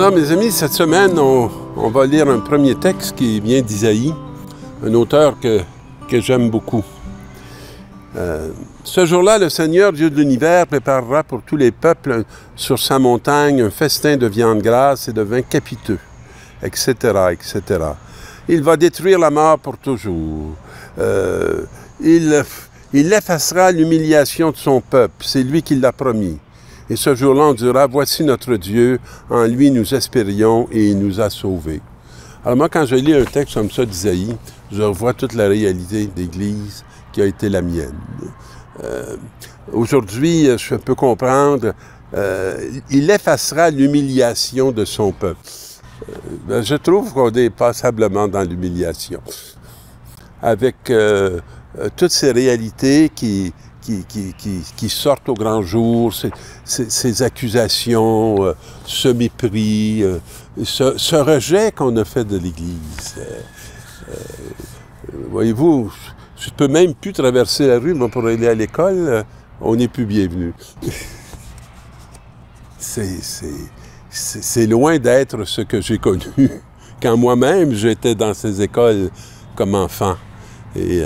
Alors, mes amis, cette semaine, on va lire un premier texte qui vient d'Isaïe, un auteur que j'aime beaucoup. Ce jour-là, le Seigneur, Dieu de l'univers, préparera pour tous les peuples sur sa montagne un festin de viande grasse et de vin capiteux, etc., etc. Il va détruire la mort pour toujours. Il effacera l'humiliation de son peuple, c'est lui qui l'a promis. Et ce jour-là, on dira, voici notre Dieu, en lui nous espérions et il nous a sauvés. Alors moi, quand je lis un texte comme ça d'Isaïe, je revois toute la réalité d'Église qui a été la mienne. Aujourd'hui, je peux comprendre, il effacera l'humiliation de son peuple. Je trouve qu'on est passablement dans l'humiliation. Avec toutes ces réalités qui sortent au grand jour, ces accusations, ce mépris, ce rejet qu'on a fait de l'Église. Voyez-vous, je ne peux même plus traverser la rue, moi, pour aller à l'école, on n'est plus bienvenu. C'est loin d'être ce que j'ai connu quand moi-même j'étais dans ces écoles comme enfant, et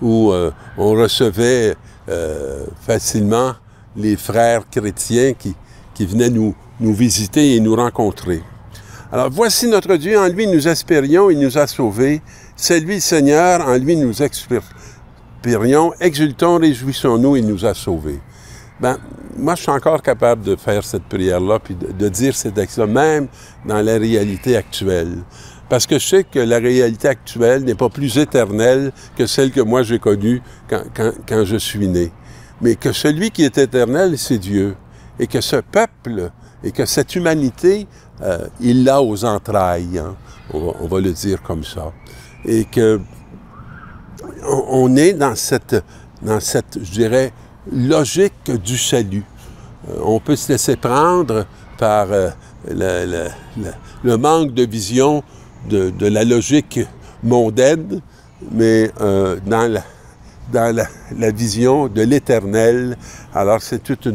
où on recevait facilement les frères chrétiens qui venaient nous visiter et nous rencontrer. Alors, voici notre Dieu, en lui nous espérions, il nous a sauvés. C'est lui le Seigneur, en lui nous expérions, exultons, réjouissons-nous, il nous a sauvés. Ben, moi, je suis encore capable de faire cette prière-là, puis de dire ces textes-là, même dans la réalité actuelle. Parce que je sais que la réalité actuelle n'est pas plus éternelle que celle que moi j'ai connue quand je suis né. Mais que celui qui est éternel, c'est Dieu. Et que ce peuple, et que cette humanité, il l'a aux entrailles, hein? On va le dire comme ça. Et que on est dans cette, je dirais, logique du salut. On peut se laisser prendre par le manque de vision de la logique mondaine, mais dans la vision de l'éternel, alors c'est toute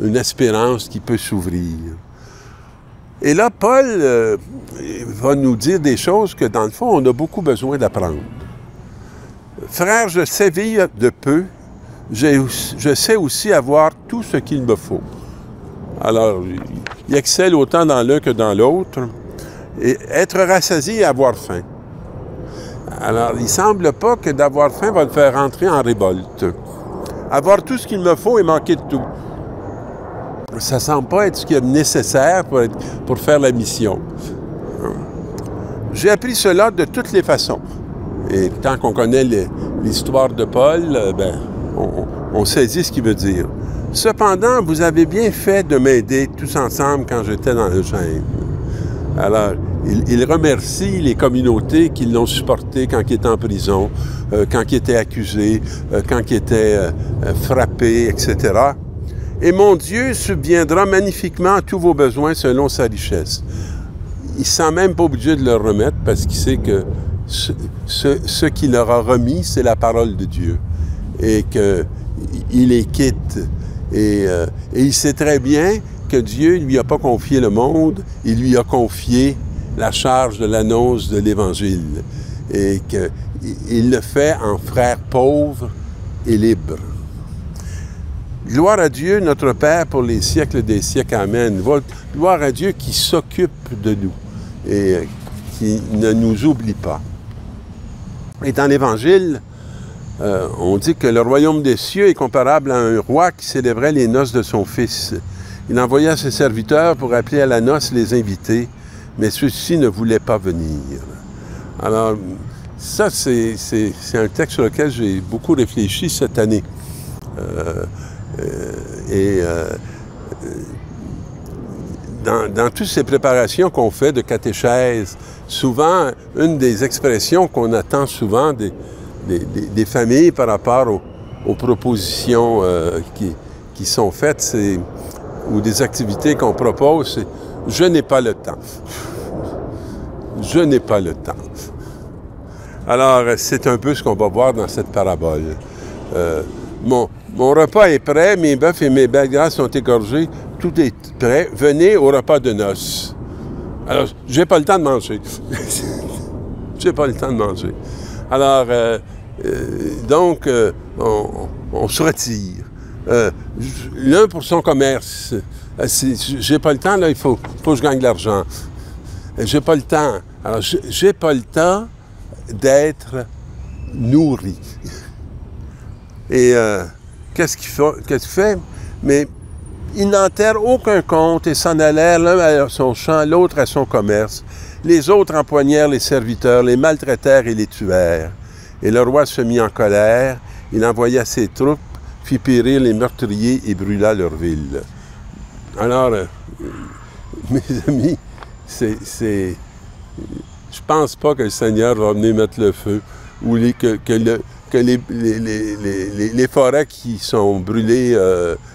une espérance qui peut s'ouvrir. Et là, Paul va nous dire des choses que, dans le fond, on a beaucoup besoin d'apprendre. « Frères, je sévis de peu, je sais aussi avoir tout ce qu'il me faut. » Alors, il excelle autant dans l'un que dans l'autre. Et être rassasié et avoir faim. Alors, il ne semble pas que d'avoir faim va le faire rentrer en révolte. Avoir tout ce qu'il me faut et manquer de tout. Ça ne semble pas être ce qui est nécessaire pour faire la mission. J'ai appris cela de toutes les façons. Et tant qu'on connaît l'histoire de Paul, on saisit ce qu'il veut dire. Cependant, vous avez bien fait de m'aider tous ensemble quand j'étais dans le gêne. Alors, il remercie les communautés qui l'ont supporté quand il était en prison, quand il était accusé, quand il était frappé, etc. Et mon Dieu subviendra magnifiquement à tous vos besoins selon sa richesse. Il ne sent même pas obligé de leur remettre parce qu'il sait que ce qu'il leur a remis, c'est la parole de Dieu. Et qu'il les quitte. Et il sait très bien que Dieu ne lui a pas confié le monde, il lui a confié la charge de l'annonce de l'Évangile. Et qu'il le fait en frère pauvre et libre. Gloire à Dieu, notre Père, pour les siècles des siècles. Amen. Gloire à Dieu qui s'occupe de nous et qui ne nous oublie pas. Et dans l'Évangile, on dit que le royaume des cieux est comparable à un roi qui célébrait les noces de son fils. Il envoya ses serviteurs pour appeler à la noce les invités, mais ceux-ci ne voulaient pas venir. Alors, ça, c'est un texte sur lequel j'ai beaucoup réfléchi cette année. Dans toutes ces préparations qu'on fait de catéchèse, souvent, une des expressions qu'on attend souvent des familles par rapport aux propositions qui sont faites, ou des activités qu'on propose, c'est « je n'ai pas le temps ». Je n'ai pas le temps. Alors, c'est un peu ce qu'on va voir dans cette parabole. Mon repas est prêt, mes bœufs et mes belles grâces sont égorgés, tout est prêt, venez au repas de noces. Alors, j'ai pas le temps de manger. J'ai pas le temps de manger. Alors, donc, on se retire. L'un pour son commerce. J'ai pas le temps, là, il faut que je gagne de l'argent. J'ai pas le temps. Alors, j'ai pas le temps d'être nourri. Et qu'est-ce qu'il fait? Mais ils n'enterrent aucun compte et s'en allèrent l'un à son champ, l'autre à son commerce. Les autres empoignèrent les serviteurs, les maltraitèrent et les tuèrent. Et le roi se mit en colère, il envoya ses troupes, fit périr les meurtriers et brûla leur ville. Alors, mes amis, je pense pas que le Seigneur va venir mettre le feu ou que les forêts qui sont brûlées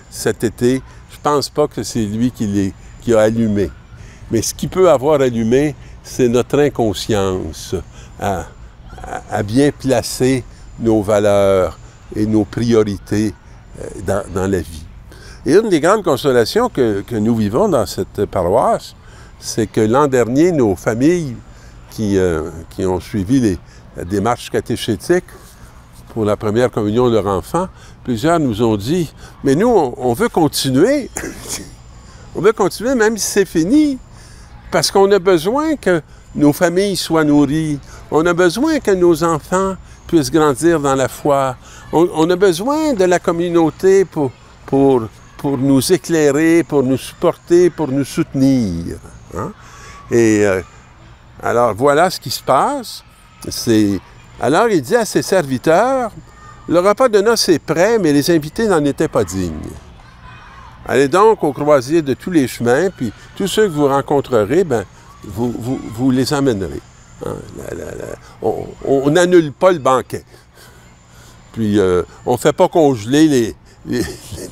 cet été, je pense pas que c'est lui qui a allumé. Mais ce qui peut avoir allumé, c'est notre inconscience à bien placer nos valeurs et nos priorités dans la vie. Et une des grandes consolations que nous vivons dans cette paroisse, c'est que l'an dernier, nos familles qui ont suivi la démarche catéchétique pour la première communion de leur enfant, plusieurs nous ont dit, mais nous, on veut continuer. On veut continuer même si c'est fini, parce qu'on a besoin que nos familles soient nourries. On a besoin que nos enfants puissent grandir dans la foi. On a besoin de la communauté pour nous éclairer, pour nous supporter, pour nous soutenir. Hein? Et alors, voilà ce qui se passe. Alors, il dit à ses serviteurs, le repas de noces est prêt, mais les invités n'en étaient pas dignes. Allez donc au croisier de tous les chemins, puis tous ceux que vous rencontrerez, ben, vous les amènerez. Hein? On n'annule pas le banquet. Puis, on ne fait pas congeler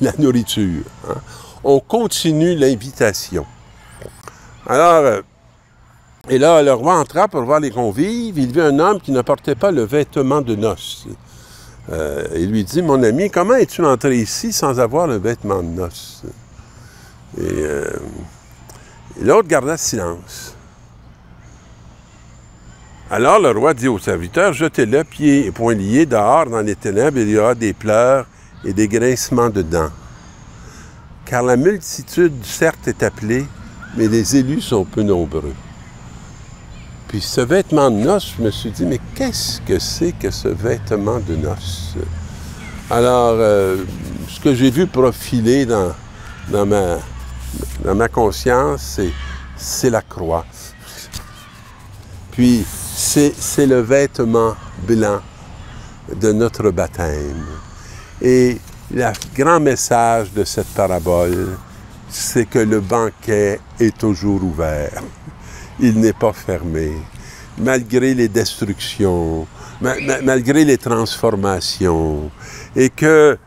la nourriture. Hein? On continue l'invitation. Alors, et là, le roi entra pour voir les convives. Il vit un homme qui ne portait pas le vêtement de noces. Il lui dit, mon ami, comment es-tu entré ici sans avoir le vêtement de noces? Et l'autre garda silence. Alors le roi dit au serviteur, jetez-le pieds et poings liés dehors dans les ténèbres, il y aura des pleurs et des grincements de dents. Car la multitude, certes, est appelée, mais les élus sont peu nombreux. Puis ce vêtement de noces, je me suis dit, mais qu'est-ce que c'est que ce vêtement de noces? Alors, ce que j'ai vu profiler dans ma conscience, c'est la croix. Puis, c'est le vêtement blanc de notre baptême. Et le grand message de cette parabole, c'est que le banquet est toujours ouvert. Il n'est pas fermé. Malgré les destructions, malgré les transformations, et que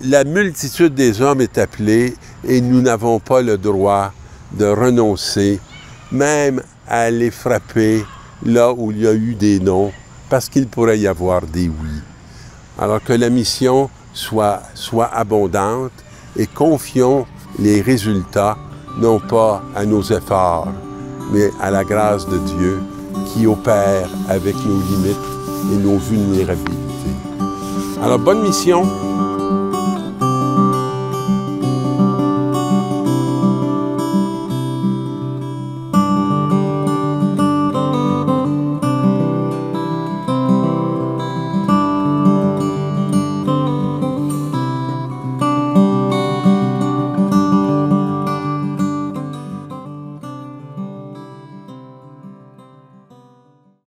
la multitude des hommes est appelée et nous n'avons pas le droit de renoncer, même à aller frapper là où il y a eu des non, parce qu'il pourrait y avoir des oui. Alors que la mission soit abondante et confions les résultats, non pas à nos efforts, mais à la grâce de Dieu qui opère avec nos limites et nos vulnérabilités. Alors, bonne mission.